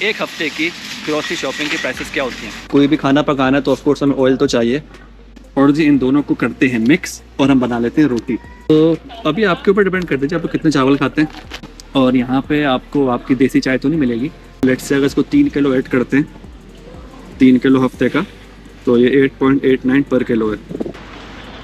एक हफ्ते की ग्रोसरी शॉपिंग की प्राइसेस क्या होती हैं। कोई भी खाना पकाना है तो ऑफकोर्स हमें ऑयल तो चाहिए, और जी इन दोनों को करते हैं मिक्स और हम बना लेते हैं रोटी। तो अभी आपके ऊपर डिपेंड करते हैं आप कितने चावल खाते हैं। और यहाँ पे आपको आपकी देसी चाय तो नहीं मिलेगी। लेट्स से अगर इसको 3 किलो ऐड करते हैं, 3 किलो हफ्ते का, तो ये 8.89 पर किलो है।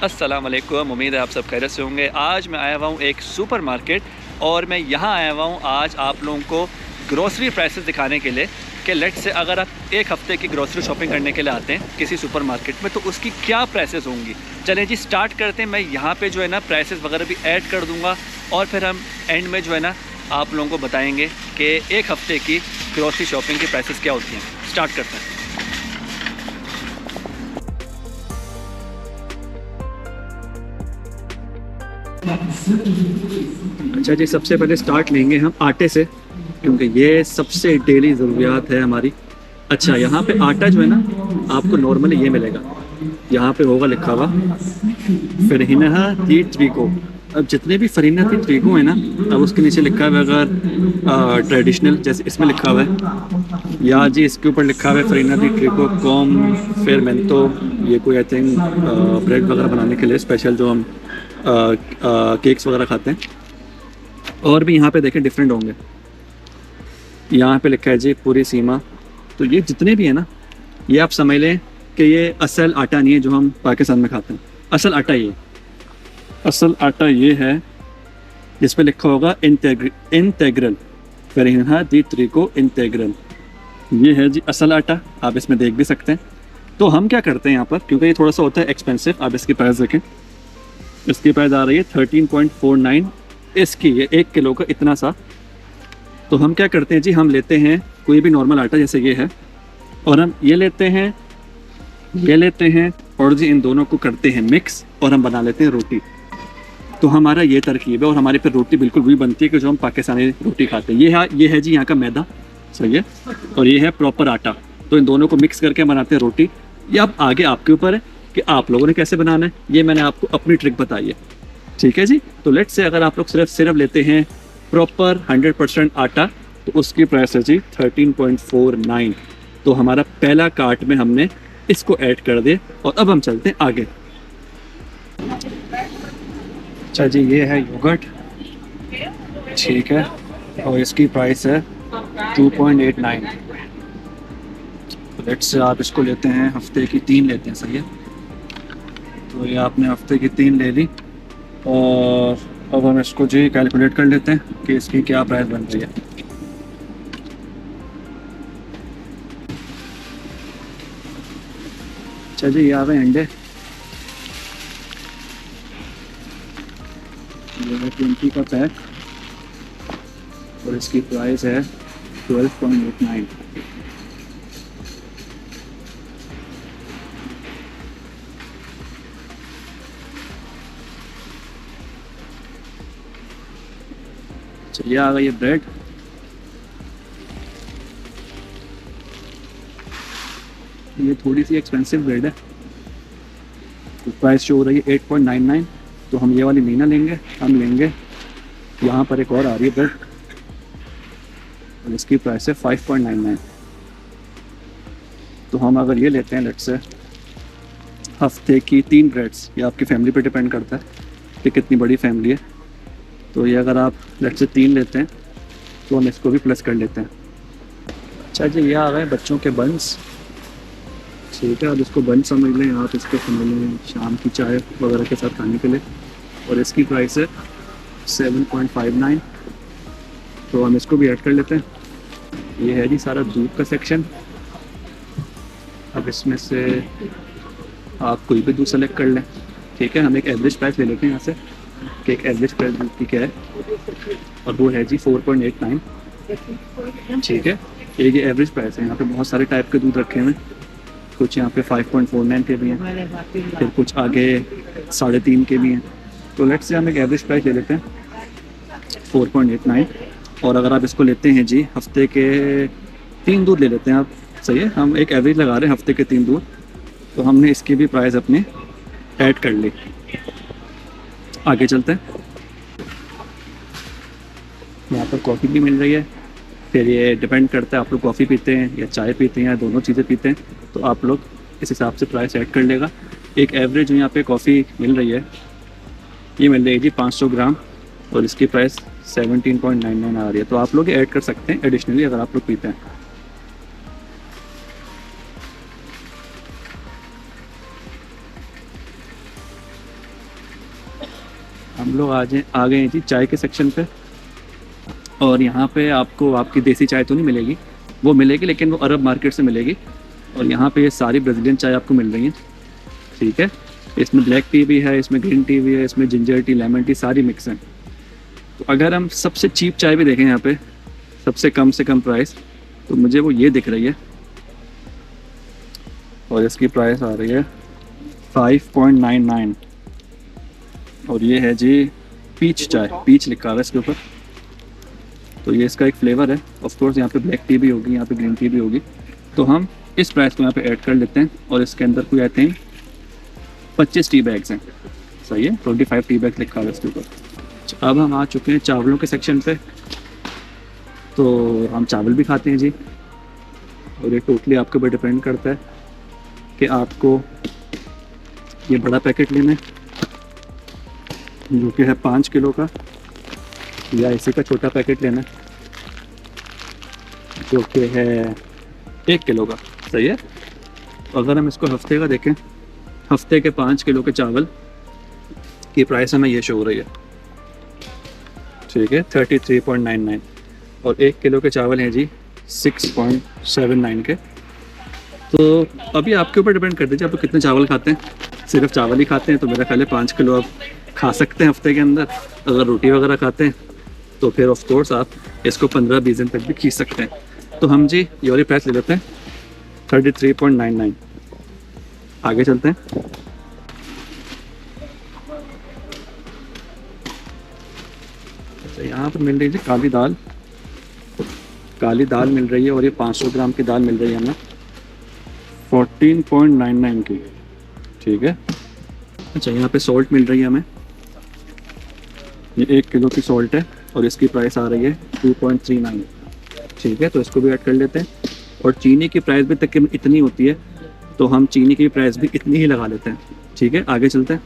अस्सलाम वालेकुम, उम्मीद है आप सब खैरियत से होंगे। आज मैं आया हुआ हूँ एक सुपरमार्केट और मैं यहाँ आया हुआ हूँ आज आप लोगों को ग्रोसरी प्राइसेस दिखाने के लिए कि लेट से अगर आप एक हफ़्ते की ग्रोसरी शॉपिंग करने के लिए आते हैं किसी सुपरमार्केट में तो उसकी क्या प्राइसेस होंगी। चलें जी स्टार्ट करते हैं। मैं यहाँ पे जो है ना प्राइसेस वगैरह भी ऐड कर दूँगा और फिर हम एंड में जो है ना आप लोगों को बताएँगे कि एक हफ़्ते की ग्रोसरी शॉपिंग की प्राइसेस क्या होती हैं। स्टार्ट करते हैं। अच्छा जी, सबसे पहले स्टार्ट लेंगे हम आटे से, क्योंकि ये सबसे डेली ज़रूरियात है हमारी। अच्छा, यहाँ पे आटा जो है ना आपको नॉर्मली ये मिलेगा, यहाँ पे होगा लिखा हुआ फरहीना दी ट्रिको। अब जितने भी फरहीना दी ट्रिको है ना, अब उसके नीचे लिखा हुआ है अगर ट्रेडिशनल जैसे इसमें लिखा हुआ है, या जी इसके ऊपर लिखा हुआ है फरहीना दी ट्रिको कॉम फेरमेंटो। ये कोई आई थिंक ब्रेड वगैरह बनाने के लिए स्पेशल जो हम केक्स वगैरह खाते हैं। और भी यहाँ पे देखें डिफरेंट होंगे। यहाँ पे लिखा है जी पूरी सीमा। तो ये जितने भी है ना, ये आप समझ लें कि ये असल आटा नहीं है जो हम पाकिस्तान में खाते हैं। असल आटा ये है जिस पे लिखा होगा इंटेग्रल फरहीना दी ट्रिको इंटेग्रल। ये है जी असल आटा, आप इसमें देख भी सकते हैं। तो हम क्या करते हैं यहाँ पर, क्योंकि ये थोड़ा सा होता है एक्सपेंसिव, आप इसकी प्राइस देखें। इसकी प्राइस आ रही है 13.49 इसकी, ये 1 किलो का इतना सा। तो हम क्या करते हैं जी, हम लेते हैं कोई भी नॉर्मल आटा जैसे ये है, और हम ये लेते हैं और जी इन दोनों को करते हैं मिक्स और हम बना लेते हैं रोटी। तो हमारा ये तरकीब है और हमारे फिर रोटी बिल्कुल वही बनती है कि जो हम पाकिस्तानी रोटी खाते हैं। ये है जी यहाँ का मैदा, सही है, और ये है प्रॉपर आटा। तो इन दोनों को मिक्स करके बनाते हैं रोटी। ये अब आगे आपके ऊपर है कि आप लोगों ने कैसे बनाना है, ये मैंने आपको अपनी ट्रिक बताई है, ठीक है जी। तो लेट्स से अगर आप लोग सिर्फ लेते हैं प्रॉपर 100% आटा, तो उसकी प्राइस है जी 13.49। तो हमारा पहला कार्ट में हमने इसको ऐड कर दिया और अब हम चलते हैं आगे। अच्छा जी, ये है योगर्ट, ठीक है, और इसकी प्राइस है 2.89। लेट्स से आप इसको लेते हैं हफ्ते की 3 लेते हैं, सही है। तो ये आपने हफ्ते की 3 ले ली और अब हम इसको जी कैलकुलेट कर लेते हैं कि इसकी क्या प्राइस बन रही है। अच्छा जी, ये आ गए अंडे, ये है 20 का पैक और इसकी प्राइस है 12.89। चलिए आ गई ये ब्रेड, ये थोड़ी सी एक्सपेंसिव ब्रेड है, तो प्राइस शो हो रही है 8.99। तो हम ये वाली नहीं ना लेंगे, हम लेंगे यहाँ पर एक और आ रही है ब्रेड और इसकी प्राइस है 5.99। तो हम अगर ये लेते हैं लेट्स से हफ्ते की 3 ब्रेड्स, ये आपकी फैमिली पे डिपेंड करता है कि कितनी बड़ी फैमिली है। तो ये अगर आप लेट्स से 3 लेते हैं तो हम इसको भी प्लस कर लेते हैं। अच्छा जी, ये आ गए बच्चों के बंस, ठीक है, अब इसको बंस समझ लें, आप इसको समझ लें शाम की चाय वगैरह के साथ खाने के लिए। और इसकी प्राइस है 7.59। तो हम इसको भी ऐड कर लेते हैं। ये है जी सारा दूध का सेक्शन। अब इसमें से आप कोई भी दूध सेलेक्ट कर लें, ठीक है। हम एक एवरेज प्राइस ले लेते हैं यहाँ से कि एक एवरेज प्राइस दूध की क्या है, और वो है जी 4.89, ठीक है। ये एवरेज प्राइस है। यहाँ पे बहुत सारे टाइप के दूध रखे हुए हैं, कुछ यहाँ पे 5.49 के भी हैं, फिर कुछ आगे 3.5 के भी हैं। तो लेट्स से हम एक एवरेज प्राइस ले लेते हैं 4.89। और अगर आप इसको लेते हैं जी हफ्ते के 3 दूध ले लेते हैं आप, सही है, हम एक एवरेज लगा रहे हैं हफ्ते के 3 दूध। तो हमने इसकी भी प्राइस अपनी ऐड कर ली। आगे चलते हैं। यहाँ पर कॉफ़ी भी मिल रही है फिर ये डिपेंड करता है आप लोग कॉफ़ी पीते हैं या चाय पीते हैं या दोनों चीज़ें पीते हैं, तो आप लोग इस हिसाब से प्राइस ऐड कर लेगा। एक एवरेज यहाँ पे कॉफ़ी मिल रही है, ये मिल रही है जी 500 ग्राम, और इसकी प्राइस 17.99 आ रही है। तो आप लोग ऐड कर सकते हैं एडिशनली अगर आप लोग पीते हैं। हम लोग आ गए हैं जी चाय के सेक्शन पे, और यहाँ पे आपको आपकी देसी चाय तो नहीं मिलेगी, वो मिलेगी लेकिन वो अरब मार्केट से मिलेगी। और यहाँ पे ये सारी ब्राज़ीलियन चाय आपको मिल रही है, ठीक है। इसमें ब्लैक टी भी है, इसमें ग्रीन टी भी है, इसमें जिंजर टी, लेमन टी, सारी मिक्स हैं। तो अगर हम सबसे चीप चाय भी देखें यहाँ पे, सबसे कम से कम प्राइस, तो मुझे वो ये दिख रही है, और इसकी प्राइस आ रही है 5.99, और ये है जी पीच चाय, पीच लिखा हुआ है इसके ऊपर। तो ये इसका एक फ्लेवर है। ऑफ कोर्स यहाँ पे ब्लैक टी भी होगी, यहाँ पे ग्रीन टी भी होगी। तो हम इस प्राइस को यहाँ पे ऐड कर लेते हैं, और इसके अंदर कोई आई थिंक 25 टी बैग्स हैं, सही है, 25 टी बैग लिखा हुआ है इसके ऊपर। अब हम आ चुके हैं चावलों के सेक्शन पे, तो हम चावल भी खाते हैं जी, और ये टोटली आपके ऊपर डिपेंड करता है कि आपको ये बड़ा पैकेट लेना है जो कि है 5 किलो का, या इसी का छोटा पैकेट लेना है जो कि है 1 किलो का, सही है। अगर हम इसको हफ्ते का देखें, हफ्ते के 5 किलो के चावल की प्राइस हमें ये शो हो रही है, ठीक है, 33.99, और 1 किलो के चावल हैं जी 6.79 के। तो अभी आपके ऊपर डिपेंड कर दीजिए आप लोग कितने चावल खाते हैं। सिर्फ चावल ही खाते हैं तो मेरा ख्याल है 5 किलो आप खा सकते हैं हफ्ते के अंदर। अगर रोटी वगैरह खाते हैं तो फिर ऑफ कोर्स आप इसको 15-20 दिन तक भी खींच सकते हैं। तो हम जी ये वाली प्राइस ले लेते हैं 33.99। आगे चलते हैं। अच्छा, यहाँ पर मिल रही है काली दाल, काली दाल मिल रही है, और ये 500 ग्राम की दाल मिल रही है हमें 14.99 की, ठीक है। अच्छा, यहाँ पे सॉल्ट मिल रही है हमें, ये 1 किलो की सॉल्ट है, और इसकी प्राइस आ रही है 2.39, ठीक है। तो इसको भी ऐड कर लेते हैं। और चीनी की प्राइस भी तकरीबन इतनी होती है, तो हम चीनी की प्राइस भी इतनी ही लगा लेते हैं, ठीक है। आगे चलते हैं।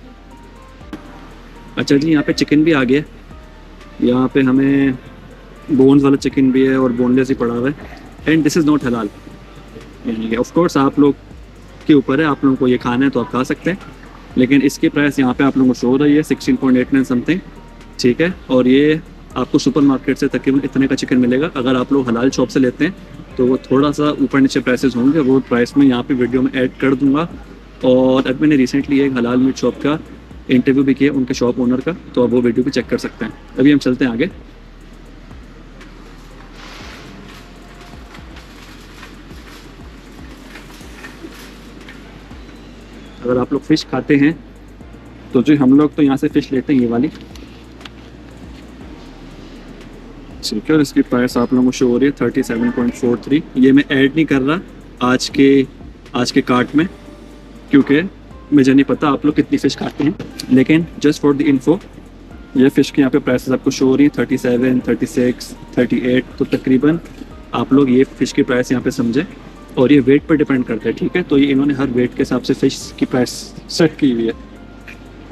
अच्छा जी, यहाँ पे चिकन भी आ गया है, यहाँ पे हमें बोन्स वाला चिकन भी है और बोनलेस ही पड़ा हुआ है, एंड दिस इज़ नॉट हलाल, यानी कि ऑफ कोर्स आप लोग के ऊपर है, आप लोगों को ये खाना है तो आप खा सकते हैं, लेकिन इसकी प्राइस यहाँ पे आप लोगों को शो हो रही है 16.89 समथिंग, ठीक है। और ये आपको सुपरमार्केट से तकरीबन इतने का चिकन मिलेगा। अगर आप लोग हलाल शॉप से लेते हैं तो वो थोड़ा सा ऊपर नीचे प्राइसेस होंगे, वो प्राइस में यहाँ पे वीडियो में ऐड कर दूंगा। और अब मैंने रिसेंटली एक हलाल मीट शॉप का इंटरव्यू भी किया, उनके शॉप ओनर का, तो आप वो वीडियो भी चेक कर सकते हैं। अभी हम चलते हैं आगे। अगर आप लोग फ़िश खाते हैं तो जो हम लोग तो यहाँ से फ़िश लेते हैं ये वाली, ठीक है। और इसकी प्राइस आप लोगों को शो हो रही है 37.43। ये मैं ऐड नहीं कर रहा आज के कार्ट में, क्योंकि मुझे नहीं पता आप लोग कितनी फ़िश खाते हैं, लेकिन जस्ट फॉर द इन्फो ये फ़िश की यहाँ पे प्राइसेस आपको शो हो रही है 37, 36, 38। तो तकरीबन आप लोग ये फ़िश की प्राइस यहाँ पे समझें, और ये वेट पर डिपेंड करता है, ठीक है। तो ये इन्होंने हर वेट के हिसाब से फ़िश की प्राइस सेट की हुई है।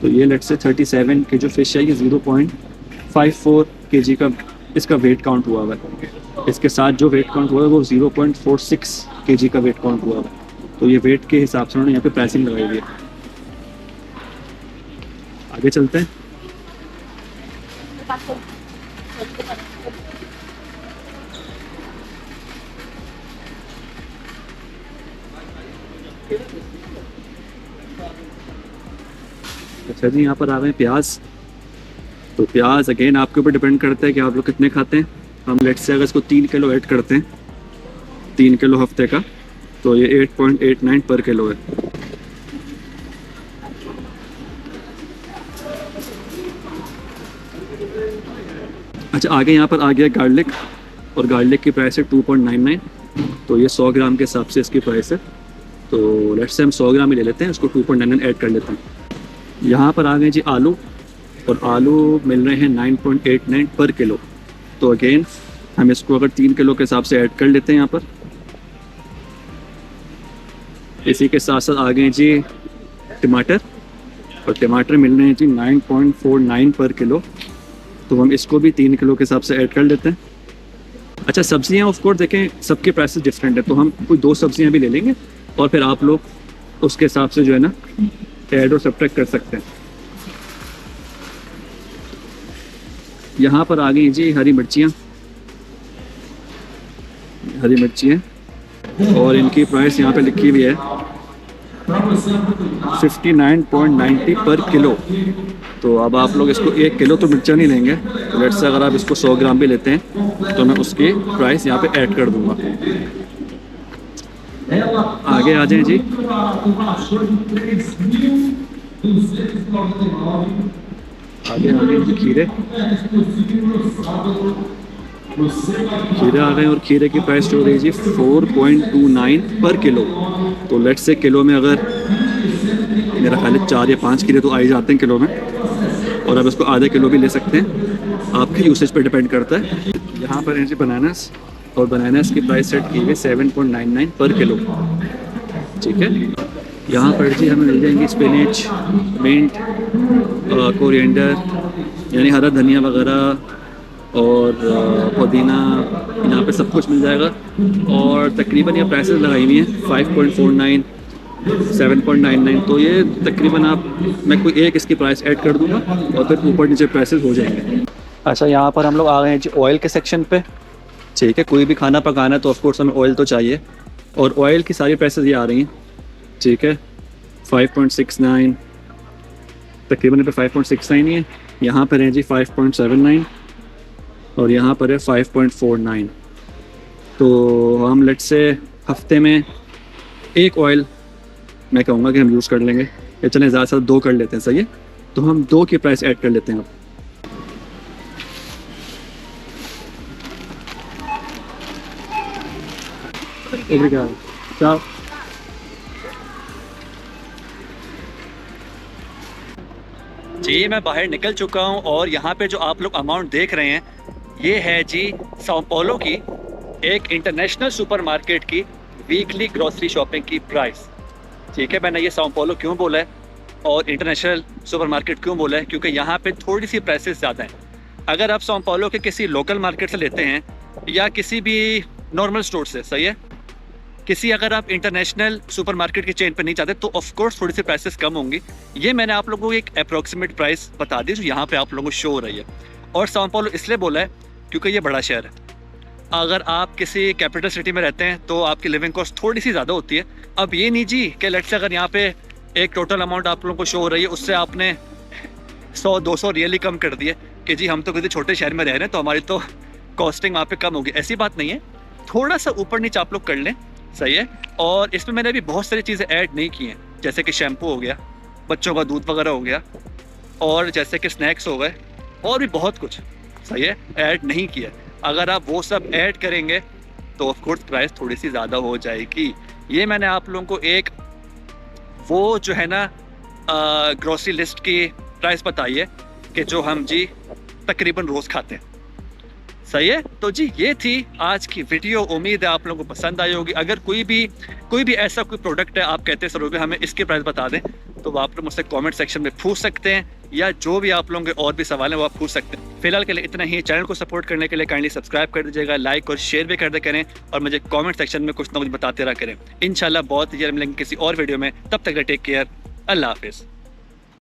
तो ये लेट से 37 की जो फ़िश है ये 0.54 kg का इसका वेट काउंट हुआ हुआ है। इसके साथ जो वेट काउंट हुआ है वो 0.46 kg का वेट काउंट हुआ हुआ है। तो ये वेट के हिसाब से उन्होंने यहाँ पे प्राइसिंग लगाई हुई है। आगे चलते हैं। अच्छा जी, यहाँ पर आ गए प्याज। तो प्याज अगेन आपके ऊपर डिपेंड करता है कि आप लोग कितने खाते हैं। हम लेट से अगर इसको 3 किलो ऐड करते हैं, 3 किलो हफ्ते का, तो ये 8.89 पर किलो है। अच्छा, आगे यहाँ पर आ गया गार्लिक, और गार्लिक की प्राइस है 2.99। तो ये 100 ग्राम के हिसाब से इसकी प्राइस है। तो लेट्स से हम 100 ग्राम ही ले लेते हैं, इसको 2.99 ऐड कर लेते हैं। यहाँ पर आ गए जी आलू, और आलू मिल रहे हैं 9.89 पर किलो। तो अगेन हम इसको अगर 3 किलो के हिसाब से ऐड कर लेते हैं यहाँ पर। इसी के साथ साथ आ गए जी टमाटर, और टमाटर मिल रहे हैं जी 9.49 पर किलो, तो हम इसको भी 3 किलो के हिसाब से ऐड कर लेते हैं। अच्छा, सब्जियां ऑफ कोर्स देखें सबके प्राइसेस डिफरेंट है, तो हम कोई 2 सब्जियां भी ले लेंगे और फिर आप लोग उसके हिसाब से जो है ना ऐड और सब्ट्रैक्ट कर सकते हैं। यहाँ पर आ गई जी हरी मिर्चियाँ, हरी मिर्ची है और इनकी प्राइस यहाँ पे लिखी हुई है 59.90 पर किलो। तो अब आप लोग इसको 1 किलो तो मिर्चा नहीं लेंगे, तो लेट्स से अगर आप इसको 100 ग्राम भी लेते हैं तो मैं उसकी प्राइस यहाँ पे ऐड कर दूंगा। आगे आ जाएं जी। आगे आ गए जी खीरे, खीरे आ गए और खीरे की प्राइस जो हो रही है जी 4.29 पर किलो। तो लेट्स से किलो में अगर मेरा ख्याल है 4 या 5 खीरे तो आ ही जाते हैं किलो में, और अब इसको आधे किलो भी ले सकते हैं, आपके यूसेज पे डिपेंड करता है। यहाँ पर है जी बनानास, और बनानास की प्राइस सेट की हुई 7.99 पर किलो, ठीक है। यहाँ पर जी हमें मिल जाएंगी स्पिनच, मिंट, कोरिएंडर यानी हरा धनिया वगैरह और पुदीना, यहाँ पे सब कुछ मिल जाएगा। और तकरीबन ये प्राइसेस लगाई हुई हैं 5.49, 7.99, तो ये तकरीबन मैं कोई एक इसकी प्राइस ऐड कर दूंगा और फिर ऊपर नीचे प्राइसेस हो जाएंगे। अच्छा, यहाँ पर हम लोग आ गए हैं जी ऑयल के सेक्शन पे, ठीक है। कोई भी खाना पकाना है तो ऑफकोर्स हमें ऑयल तो चाहिए, और ऑयल की सारी प्राइसेस ये आ रही हैं, ठीक है। 5.69 तकरीबन पे 5.69 ही है, यहाँ पर है जी 5.79 और यहाँ पर है 5.49। तो हम लेट से हफ्ते में एक ऑयल मैं कहूँगा कि हम यूज़ कर लेंगे, या चलें ज़्यादा से 2 कर लेते हैं, सही है। तो हम 2 की प्राइस ऐड कर लेते हैं अब। चाओ जी, मैं बाहर निकल चुका हूँ और यहाँ पे जो आप लोग अमाउंट देख रहे हैं ये है जी साओ पाउलो की एक इंटरनेशनल सुपरमार्केट की वीकली ग्रोसरी शॉपिंग की प्राइस, ठीक है। मैंने ये साओ पाउलो क्यों बोला है और इंटरनेशनल सुपरमार्केट क्यों बोला है, क्योंकि यहाँ पे थोड़ी सी प्राइसेस ज़्यादा हैं। अगर आप साओ पाउलो के किसी लोकल मार्केट से लेते हैं या किसी भी नॉर्मल स्टोर से, सही है, किसी अगर आप इंटरनेशनल सुपरमार्केट की चेन पर नहीं जाते तो ऑफ कोर्स थोड़ी सी प्राइसेस कम होंगी। ये मैंने आप लोगों को एक अप्रॉक्सीमेट प्राइस बता दी जो यहाँ पे आप लोगों को शो हो रही है। और साओ पाउलो इसलिए बोला है क्योंकि ये बड़ा शहर है। अगर आप किसी कैपिटल सिटी में रहते हैं तो आपकी लिविंग कॉस्ट थोड़ी सी ज़्यादा होती है। अब ये नहीं जी कि लेट्स से अगर यहाँ पे एक टोटल अमाउंट आप लोगों को शो हो रही है उससे आपने 100-200 रियली कम कर दिए कि जी हम तो किसी छोटे शहर में रह रहे हैं तो हमारी तो कॉस्टिंग वहाँ पे कम होगी, ऐसी बात नहीं है। थोड़ा सा ऊपर नीचे आप लोग कर लें, सही है। और इसमें मैंने अभी बहुत सारी चीज़ें ऐड नहीं की हैं, जैसे कि शैम्पू हो गया, बच्चों का दूध वगैरह हो गया, और जैसे कि स्नैक्स हो गए, और भी बहुत कुछ, सही है, ऐड नहीं किया। अगर आप वो सब ऐड करेंगे तो ऑफ कोर्स प्राइस थोड़ी सी ज़्यादा हो जाएगी। ये मैंने आप लोगों को एक वो जो है ना ग्रोसरी लिस्ट की प्राइस बताई है कि जो हम जी तकरीबन रोज़ खाते हैं, सही है। तो जी ये थी आज की वीडियो, उम्मीद है आप लोगों को पसंद आई होगी। अगर कोई भी ऐसा कोई प्रोडक्ट है आप कहते हैं सर हमें इसकी प्राइस बता दें, तो आप लोग मुझसे कमेंट सेक्शन में पूछ सकते हैं, या जो भी आप लोगों के और भी सवाल हैं वो आप पूछ सकते हैं। फिलहाल के लिए इतना ही। चैनल को सपोर्ट करने के लिए काइंडली सब्सक्राइब कर दीजिएगा, लाइक और शेयर भी कर दे करें, और मुझे कमेंट सेक्शन में कुछ ना कुछ बताते रहा करें। इंशाल्लाह बहुत जल्द मिलेंगे किसी और वीडियो में, तब तक टेक केयर, अल्लाह हाफिज़।